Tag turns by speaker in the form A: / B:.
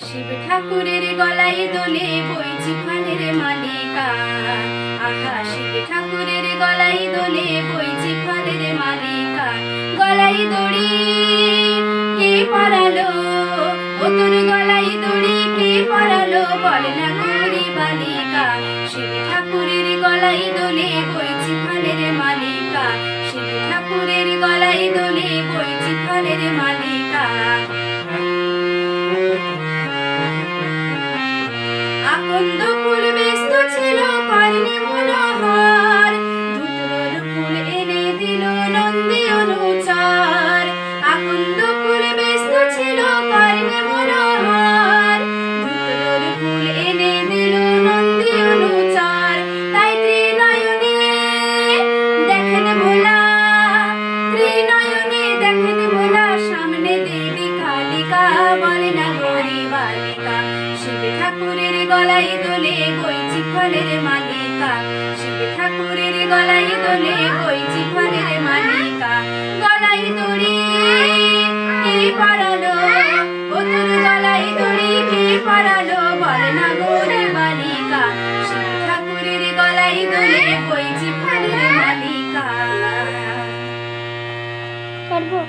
A: শিব ঠাকুরের গলায় দোলে বইছি ফলের মালিকা। আহা শিব ঠাকুরের গলায় দোলে বইছি ফলের মালিকা। গলায় দড়ি কে পরালো, ও তোর গলায় দড়ি কে পরালো, বল না গরি বালিকা। শিব ঠাকুরের গলায় দোলে বইছি ফলের মালিকা। শিব ঠাকুরের গলায় দোলে বইছি ফলের মালিকা। আকন্দ ফুল ব্যস্ত ছিল কর্ণে মনোহর, ধুতরোর ফুল এনে দিল নন্দী অনুচর। আকন্দ ফুল ব্যস্ত ছিল কর্ণে মনোহর, ধুতরোর ফুল এনে দিল নন্দী অনুচর। তাই ত্রিনয়নে দেখেন ভোলা, ত্রিনয়নে দেখেন ভোলা, সামনে দেবী কালিকা, বলে না গরি বালিকা। শিব ঠাকুরের গলায় দোলে বইছি ফলের মালিকা। শিব ঠাকুরের গলায় দোলে বইছি ফলের মালিকা। গলায় দড়ি কে পরালো, ও তোর গলায় দড়ি কে পরালো, বল না গরি বালিকা। শিব ঠাকুরের গলায় দোলে বইছি ফলের মালিকা।
B: করবো।